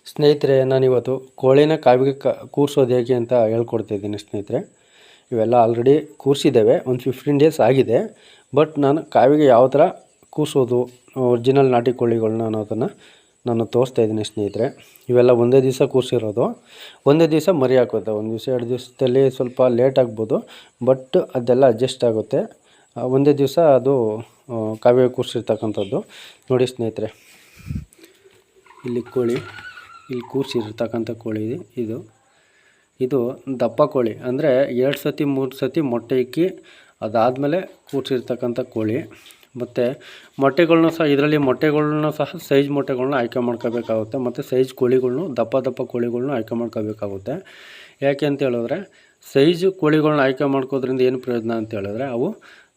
ಸ್ನೇಹಿತರೆ, ನಾನಿವತ್ತು ಕೋಳಿನ ಕಾವಿಗೆ ಕೂರಿಸೋದು ಹೇಗೆ ಅಂತ ಹೇಳ್ಕೊಡ್ತಾಯಿದ್ದೀನಿ ಸ್ನೇಹಿತರೆ. ಇವೆಲ್ಲ ಆಲ್ರೆಡಿ ಕೂರಿಸಿದ್ದೇವೆ, ಒಂದು 15 ಡೇಸ್ ಆಗಿದೆ. ಬಟ್ ನಾನು ಕಾವಿಗೆ ಯಾವ ಥರ ಕೂರಿಸೋದು ಒರಿಜಿನಲ್ ನಾಟಿ ಕೋಳಿಗಳನ್ನ ಅನ್ನೋದನ್ನು ನಾನು ತೋರಿಸ್ತಾಯಿದ್ದೀನಿ ಸ್ನೇಹಿತರೆ. ಇವೆಲ್ಲ ಒಂದೇ ದಿವಸ ಕೂರಿಸಿರೋದು, ಒಂದೇ ದಿವಸ ಮರಿ ಹಾಕುತ್ತೆ. ಒಂದು ದಿವಸ 2 ದಿವಸದಲ್ಲಿ ಸ್ವಲ್ಪ ಲೇಟ್ ಆಗ್ಬೋದು, ಬಟ್ ಅದೆಲ್ಲ ಅಡ್ಜಸ್ಟ್ ಆಗುತ್ತೆ. ಒಂದೇ ದಿವಸ ಅದು ಕಾವಿಗೆ ಕೂರಿಸಿರ್ತಕ್ಕಂಥದ್ದು. ನೋಡಿ ಸ್ನೇಹಿತರೆ, ಇಲ್ಲಿ ಕೋಳಿ, ಇಲ್ಲಿ ಕೂರಿಸಿರ್ತಕ್ಕಂಥ ಕೋಳಿ ಇದು ದಪ್ಪ ಕೋಳಿ, ಅಂದರೆ 2 ಸತಿ 3 ಸತಿ ಮೊಟ್ಟೆ ಇಕ್ಕಿ ಅದಾದಮೇಲೆ ಕೂರಿಸಿರ್ತಕ್ಕಂಥ ಕೋಳಿ. ಮತ್ತು ಮೊಟ್ಟೆಗಳ್ನೂ ಸಹ, ಇದರಲ್ಲಿ ಮೊಟ್ಟೆಗಳ್ನೂ ಸಹ ಸೈಜ್ ಮೊಟ್ಟೆಗಳ್ನ ಆಯ್ಕೆ ಮಾಡ್ಕೋಬೇಕಾಗುತ್ತೆ. ಮತ್ತು ಸೈಜ್ ಕೋಳಿಗಳ್ನು, ದಪ್ಪ ಕೋಳಿಗಳ್ನು ಆಯ್ಕೆ ಮಾಡ್ಕೋಬೇಕಾಗುತ್ತೆ. ಯಾಕೆ ಅಂತ ಹೇಳಿದ್ರೆ, ಸೈಜ್ ಕೋಳಿಗಳ್ನ ಆಯ್ಕೆ ಮಾಡ್ಕೋದ್ರಿಂದ ಏನು ಪ್ರಯೋಜನ ಅಂತ ಹೇಳಿದ್ರೆ, ಅವು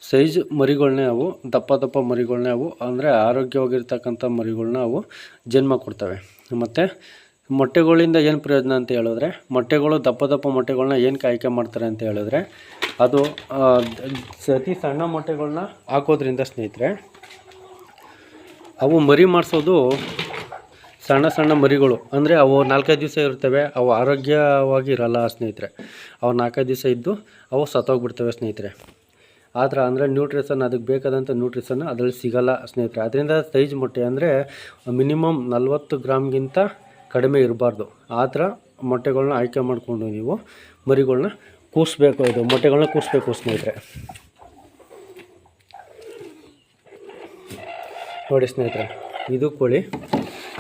ಸೈಜ್ ಮರಿಗಳ್ನೇ, ಅವು ದಪ್ಪ ಮರಿಗಳ್ನೇ, ಅವು ಅಂದರೆ ಆರೋಗ್ಯವಾಗಿರ್ತಕ್ಕಂಥ ಮರಿಗಳ್ನ ಅವು ಜನ್ಮ ಕೊಡ್ತವೆ. ಮತ್ತು ಮೊಟ್ಟೆಗಳಿಂದ ಏನು ಪ್ರಯೋಜನ ಅಂತ ಹೇಳಿದ್ರೆ, ಮೊಟ್ಟೆಗಳು ದಪ್ಪ ಮೊಟ್ಟೆಗಳನ್ನ ಏನಕ್ಕೆ ಆಯ್ಕೆ ಮಾಡ್ತಾರೆ ಅಂತ ಹೇಳಿದ್ರೆ, ಅದು ಅತಿ ಸಣ್ಣ ಮೊಟ್ಟೆಗಳನ್ನ ಹಾಕೋದ್ರಿಂದ ಸ್ನೇಹಿತರೆ, ಅವು ಮರಿ ಮಾಡಿಸೋದು ಸಣ್ಣ ಮರಿಗಳು, ಅಂದರೆ ಅವು 4-5 ದಿವಸ ಇರ್ತವೆ. ಅವು ಆರೋಗ್ಯವಾಗಿರಲ್ಲ ಸ್ನೇಹಿತರೆ. ಅವು 4-5 ದಿವಸ ಇದ್ದು ಅವು ಸತ್ತೋಗ್ಬಿಡ್ತವೆ ಸ್ನೇಹಿತರೆ. ಆದ್ರೆ ಅಂದರೆ ನ್ಯೂಟ್ರಿಷನ್, ಅದಕ್ಕೆ ಬೇಕಾದಂಥ ನ್ಯೂಟ್ರಿಷನ್ ಅದರಲ್ಲಿ ಸಿಗಲ್ಲ ಸ್ನೇಹಿತರೆ. ಅದರಿಂದ ಸೈಜ್ ಮೊಟ್ಟೆ ಅಂದರೆ ಮಿನಿಮಮ್ 40 ಗ್ರಾಮ್ಗಿಂತ ಕಡಿಮೆ ಇರಬಾರ್ದು. ಆ ಥರ ಮೊಟ್ಟೆಗಳನ್ನ ಆಯ್ಕೆ ಮಾಡಿಕೊಂಡು ನೀವು ಮರಿಗಳನ್ನ ಕೂರಿಸ್ಬೇಕು, ಇದು ಮೊಟ್ಟೆಗಳನ್ನ ಕೂರಿಸ್ಬೇಕು ಸ್ನೇಹಿತರೆ. ನೋಡಿ ಸ್ನೇಹಿತರೆ, ಇದು ಕೋಳಿ,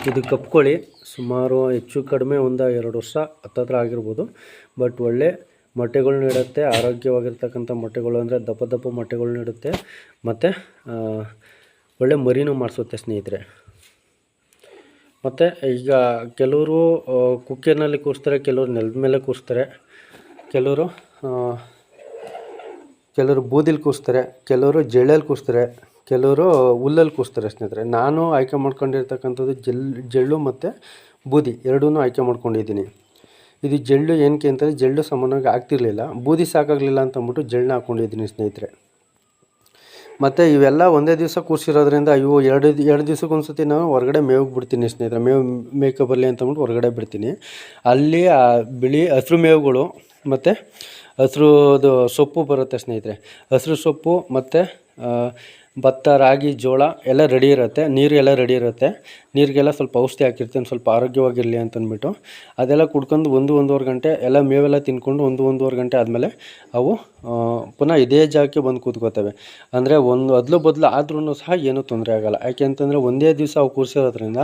ಇದು ಕಪ್ಪು ಕೋಳಿ. ಸುಮಾರು ಹೆಚ್ಚು ಕಡಿಮೆ ಒಂದು 2 ವರ್ಷ ಹತ್ತತ್ರ ಆಗಿರ್ಬೋದು. ಬಟ್ ಒಳ್ಳೆ ಮೊಟ್ಟೆಗಳ್ನ ಇಡುತ್ತೆ, ಆರೋಗ್ಯವಾಗಿರ್ತಕ್ಕಂಥ ಮೊಟ್ಟೆಗಳು, ಅಂದರೆ ದಪ್ಪ ಮೊಟ್ಟೆಗಳ್ನ ಇಡುತ್ತೆ. ಮತ್ತು ಒಳ್ಳೆ ಮರಿನೂ ಮಾಡಿಸುತ್ತೆ ಸ್ನೇಹಿತರೆ. ಮತ್ತು ಈಗ ಕೆಲವರು ಕುಕ್ಕೆನಲ್ಲಿ ಕೂರಿಸ್ತಾರೆ, ಕೆಲವರು ನೆಲದ ಮೇಲೆ ಕೂರಿಸ್ತಾರೆ, ಕೆಲವರು ಬೂದಿಲಿ ಕೂರಿಸ್ತಾರೆ, ಕೆಲವರು ಜಳ್ಳಲ್ಲಿ ಕೂರಿಸ್ತಾರೆ, ಕೆಲವರು ಹುಲ್ಲಲ್ಲಿ ಕೂರಿಸ್ತಾರೆ ಸ್ನೇಹಿತರೆ. ನಾನು ಆಯ್ಕೆ ಮಾಡ್ಕೊಂಡಿರ್ತಕ್ಕಂಥದ್ದು ಜಳ್ಳು ಮತ್ತು ಬೂದಿ ಎರಡೂ ಆಯ್ಕೆ ಮಾಡ್ಕೊಂಡಿದ್ದೀನಿ. ಇದು ಜಳ್ಳು ಏನಕ್ಕೆ ಅಂತಂದರೆ, ಜಳ್ಳು ಸಾಮಾನ್ಯವಾಗಿ ಆಗ್ತಿರ್ಲಿಲ್ಲ, ಬೂದಿ ಸಾಕಾಗಲಿಲ್ಲ ಅಂತ ಅಂದ್ಬಿಟ್ಟು ಜಳ್ಳನ್ನ ಹಾಕ್ಕೊಂಡಿದ್ದೀನಿ ಸ್ನೇಹಿತರೆ. ಮತ್ತು ಇವೆಲ್ಲ ಒಂದೇ ದಿವಸ ಕೂರಿಸಿರೋದ್ರಿಂದ ಇವು ಎರಡು ದಿವ್ಸಕ್ಕೆ ಸತಿ ನಾನು ಹೊರಗಡೆ ಮೇವಿಗೆ ಬಿಡ್ತೀನಿ ಸ್ನೇಹಿತರೆ. ಮೇಯ್ಕೊ ಬರಲಿ ಅಂತಂದ್ಬಿಟ್ಟು ಹೊರಗಡೆ ಬಿಡ್ತೀನಿ. ಅಲ್ಲಿ ಬಿಳಿ ಹಸಿರು ಮೇವುಗಳು ಮತ್ತು ಹಸಿರುದು ಸೊಪ್ಪು ಬರುತ್ತೆ ಸ್ನೇಹಿತರೆ. ಹಸಿರು ಸೊಪ್ಪು ಮತ್ತು ಭತ್ತ, ರಾಗಿ, ಜೋಳ ಎಲ್ಲ ರೆಡಿ ಇರುತ್ತೆ. ನೀರು ಎಲ್ಲ ರೆಡಿ ಇರುತ್ತೆ. ನೀರಿಗೆಲ್ಲ ಸ್ವಲ್ಪ ಔಷಧಿ ಹಾಕಿರ್ತೀನಿ, ಸ್ವಲ್ಪ ಆರೋಗ್ಯವಾಗಿರಲಿ ಅಂತಂದ್ಬಿಟ್ಟು. ಅದೆಲ್ಲ ಕುಡ್ಕೊಂಡು 1-1.5 ಗಂಟೆ ಎಲ್ಲ ಮೇವೆಲ್ಲ ತಿನ್ಕೊಂಡು 1-1.5 ಗಂಟೆ ಆದಮೇಲೆ ಅವು ಪುನಃ ಇದೇ ಜಾಗಕ್ಕೆ ಬಂದು ಕೂತ್ಕೋತವೆ. ಅಂದರೆ ಒಂದು ಅದಲು ಬದಲು ಆದ್ರೂ ಸಹ ಏನೂ ತೊಂದರೆ ಆಗೋಲ್ಲ. ಯಾಕೆ ಅಂತಂದರೆ, ಒಂದೇ ದಿವಸ ಅವು ಕೂರಿಸಿರೋದ್ರಿಂದ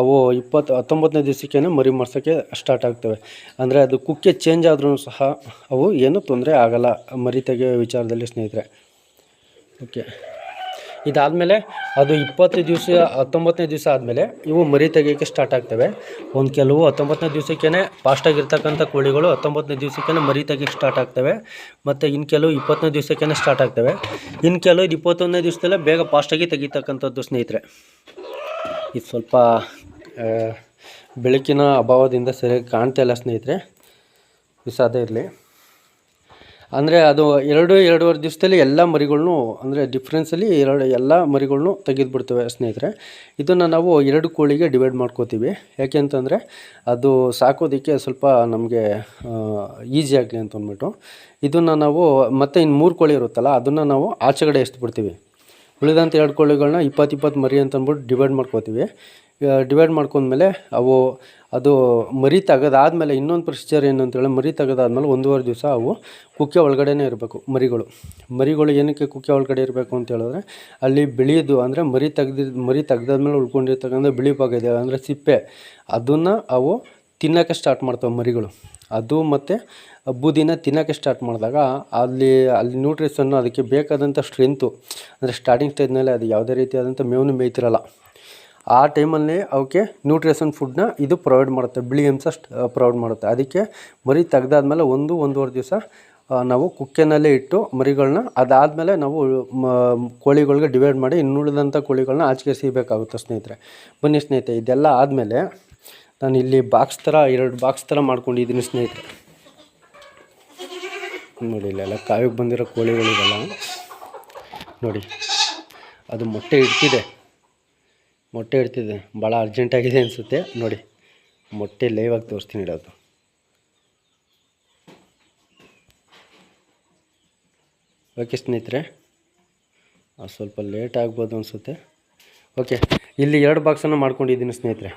ಅವು 19ನೇ ದಿವಸಕ್ಕೇ ಮರಿ ಮಾಡ್ಸೋಕ್ಕೆ ಸ್ಟಾರ್ಟ್ ಆಗ್ತವೆ. ಅಂದರೆ ಅದು ಕುಕ್ಕೆ ಚೇಂಜ್ ಆದ್ರೂ ಸಹ ಅವು ಏನೂ ತೊಂದರೆ ಆಗೋಲ್ಲ ಮರಿ ತೆಗೆಯೋ ವಿಚಾರದಲ್ಲಿ ಸ್ನೇಹಿತರೆ. ಓಕೆ, ಇದಾದಮೇಲೆ ಅದು 20 ದಿವಸ 19ನೇ ದಿವಸ ಆದಮೇಲೆ ಇವು ಮರಿ ತೆಗೆಯೋಕ್ಕೆ ಸ್ಟಾರ್ಟ್ ಆಗ್ತವೆ. ಒಂದು ಕೆಲವು 19ನೇ ದಿವಸಕ್ಕೇ ಫಾಸ್ಟಾಗಿರ್ತಕ್ಕಂಥ ಕೋಳಿಗಳು 19ನೇ ದಿವಸಕ್ಕೇ ಮರಿ ತೆಗೆಯೋಕ್ಕೆ ಸ್ಟಾರ್ಟ್ ಆಗ್ತವೆ. ಮತ್ತು ಇನ್ನು ಕೆಲವು 20ನೇ ದಿವಸಕ್ಕೇ ಸ್ಟಾರ್ಟ್ ಆಗ್ತವೆ. ಇನ್ನು ಕೆಲವು 21ನೇ ದಿವಸದಲ್ಲೇ ಬೇಗ ಫಾಸ್ಟಾಗಿ ತೆಗಿತಕ್ಕಂಥದ್ದು ಸ್ನೇಹಿತರೆ. ಇದು ಸ್ವಲ್ಪ ಬೆಳಕಿನ ಅಭಾವದಿಂದ ಸರಿಯಾಗಿ ಕಾಣ್ತಾ ಇಲ್ಲ ಸ್ನೇಹಿತರೆ, ವಿಷಾದ ಇರಲಿ. ಅಂದರೆ ಅದು 2-2.5 ದಿವಸದಲ್ಲಿ ಎಲ್ಲ ಮರಿಗಳ್ನು, ಅಂದರೆ ಡಿಫ್ರೆನ್ಸಲ್ಲಿ ಎಲ್ಲ ಮರಿಗಳ್ನು ತೆಗೆದುಬಿಡ್ತವೆ ಸ್ನೇಹಿತರೆ. ಇದನ್ನು ನಾವು 2 ಕೋಳಿಗೆ ಡಿವೈಡ್ ಮಾಡ್ಕೋತೀವಿ. ಯಾಕೆ ಅಂತಂದರೆ, ಅದು ಸಾಕೋದಕ್ಕೆ ಸ್ವಲ್ಪ ನಮಗೆ ಈಸಿ ಆಗಲಿ ಅಂತ ಅಂದ್ಬಿಟ್ಟು. ಇದನ್ನು ನಾವು ಮತ್ತೆ ಇನ್ನು 3 ಕೋಳಿ ಇರುತ್ತಲ್ಲ, ಅದನ್ನು ನಾವು ಆಚೆಗಡೆ ಎಸ್ದುಬಿಡ್ತೀವಿ. ಉಳಿದಂಥ 2 ಕೋಳಿಗಳನ್ನ 20 ಮರಿ ಅಂತ ಅಂದ್ಬಿಟ್ಟು ಡಿವೈಡ್ ಮಾಡ್ಕೋತೀವಿ. ಡಿವೈಡ್ ಮಾಡ್ಕೊಂಡ್ಮೇಲೆ ಅದು ಮರಿ ತೆಗೆದಾದ್ಮೇಲೆ ಇನ್ನೊಂದು ಪ್ರೊಸೀಜರ್ ಏನು ಅಂತೇಳಿ, ಮರಿ ತೆಗೆದಾದ್ಮೇಲೆ 1.5 ದಿವಸ ಅವು ಕುಕ್ಕೆ ಒಳಗಡೆನೇ ಇರಬೇಕು ಮರಿಗಳು. ಏನಕ್ಕೆ ಕುಕ್ಕೆ ಒಳಗಡೆ ಇರಬೇಕು ಅಂತ ಹೇಳಿದ್ರೆ, ಅಲ್ಲಿ ಬಿಳಿದು, ಅಂದರೆ ಮರಿ ತೆಗೆದಾದ್ಮೇಲೆ ಉಳ್ಕೊಂಡಿರ್ತಕ್ಕಂಥ ಬಿಳಿ ಭಾಗ ಇದೆ, ಅಂದರೆ ಸಿಪ್ಪೆ, ಅದನ್ನು ಅವು ತಿನ್ನೋಕ್ಕೆ ಸ್ಟಾರ್ಟ್ ಮಾಡ್ತವೆ ಮರಿಗಳು. ಅದು ಮತ್ತು ಬೂದಿನ ತಿನ್ನೋಕ್ಕೆ ಸ್ಟಾರ್ಟ್ ಮಾಡಿದಾಗ ಅಲ್ಲಿ ನ್ಯೂಟ್ರಿಷನ್ನು, ಅದಕ್ಕೆ ಬೇಕಾದಂಥ ಸ್ಟ್ರೆಂತು, ಅಂದರೆ ಸ್ಟಾರ್ಟಿಂಗ್ ಸ್ಟೇಜ್ನಲ್ಲಿ ಅದು ಯಾವುದೇ ರೀತಿಯಾದಂಥ ಮೇವನ್ನು ಮೇಯ್ತಿರಲ್ಲ. ಆ ಟೈಮಲ್ಲಿ ಅವಕ್ಕೆ ನ್ಯೂಟ್ರಿಷನ್ ಫುಡ್ನ ಇದು ಪ್ರೊವೈಡ್ ಮಾಡುತ್ತೆ, ಬಿಳಿ ಅಂಶ ಪ್ರೊವೈಡ್ ಮಾಡುತ್ತೆ. ಅದಕ್ಕೆ ಮರಿ ತೆಗೆದಾದ್ಮೇಲೆ 1-1.5 ದಿವಸ ನಾವು ಕುಕ್ಕೆನಲ್ಲೇ ಇಟ್ಟು ಮರಿಗಳನ್ನ, ಅದಾದಮೇಲೆ ನಾವು ಕೋಳಿಗಳಿಗೆ ಡಿವೈಡ್ ಮಾಡಿ ಇನ್ನುಳಿದಂಥ ಕೋಳಿಗಳನ್ನ ಆಚೆಗೆ ಸಿಗಬೇಕಾಗುತ್ತೆ ಸ್ನೇಹಿತರೆ. ಬನ್ನಿ ಸ್ನೇಹಿತರೆ, ಇದೆಲ್ಲ ಆದಮೇಲೆ ನಾನು ಇಲ್ಲಿ ಬಾಕ್ಸ್ ಥರ 2 ಬಾಕ್ಸ್ ಥರ ಮಾಡ್ಕೊಂಡಿದ್ದೀನಿ ಸ್ನೇಹಿತರೆ. ನೋಡಿ, ಇಲ್ಲೆಲ್ಲ ಕಾವಿಗೆ ಬಂದಿರೋ ಕೋಳಿಗಳಿಗೆಲ್ಲ ನೋಡಿ, ಅದು ಮೊಟ್ಟೆ ಇಡ್ತಿದೆ, ಭಾಳ ಅರ್ಜೆಂಟಾಗಿದೆ ಅನಿಸುತ್ತೆ ನೋಡಿ. ಮೊಟ್ಟೆ ಲೈವ್ ಆಗಿ ತೋರಿಸ್ತೀನಿ ಇಡೋದು. ಓಕೆ ಸ್ನೇಹಿತರೆ, ಸ್ವಲ್ಪ ಲೇಟ್ ಆಗ್ಬೋದು ಅನಿಸುತ್ತೆ. ಓಕೆ, ಇಲ್ಲಿ 2 ಬಾಕ್ಸನ್ನು ಮಾಡ್ಕೊಂಡಿದ್ದೀನಿ ಸ್ನೇಹಿತರೆ.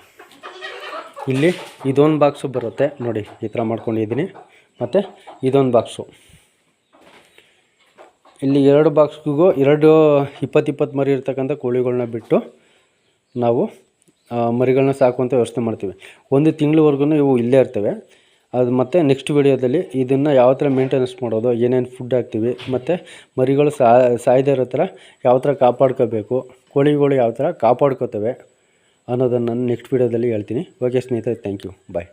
ಇಲ್ಲಿ ಇದೊಂದು ಬಾಕ್ಸು ಬರುತ್ತೆ ನೋಡಿ, ಈ ಥರ ಮಾಡ್ಕೊಂಡಿದ್ದೀನಿ. ಮತ್ತು ಇದೊಂದು ಬಾಕ್ಸು, ಇಲ್ಲಿ 2 ಬಾಕ್ಸ್ಗೂ 20 ಮರಿ ಇರ್ತಕ್ಕಂಥ ಕೋಳಿಗಳನ್ನ ಬಿಟ್ಟು ನಾವು ಮರಿಗಳನ್ನ ಸಾಕುವಂಥ ವ್ಯವಸ್ಥೆ ಮಾಡ್ತೀವಿ. 1 ತಿಂಗಳವರೆಗೂ ಇವು ಇಲ್ಲೇ ಇರ್ತವೆ. ಅದು ಮತ್ತು ನೆಕ್ಸ್ಟ್ ವಿಡಿಯೋದಲ್ಲಿ ಇದನ್ನು ಯಾವ ಥರ ಮೇಂಟೆನೆನ್ಸ್ ಮಾಡೋದು, ಏನೇನು ಫುಡ್ ಹಾಕ್ತೀವಿ, ಮತ್ತು ಮರಿಗಳು ಸಾಯದೇ ಇರೋ ಥರ ಯಾವ ಥರ ಕಾಪಾಡ್ಕೋಬೇಕು, ಕೋಳಿಗಳು ಯಾವ ಥರ ಕಾಪಾಡ್ಕೋತವೆ ಅನ್ನೋದನ್ನು ನಾನು ನೆಕ್ಸ್ಟ್ ವಿಡಿಯೋದಲ್ಲಿ ಹೇಳ್ತೀನಿ. ಓಕೆ ಸ್ನೇಹಿತರೆ, ಥ್ಯಾಂಕ್ ಯು, ಬಾಯ್.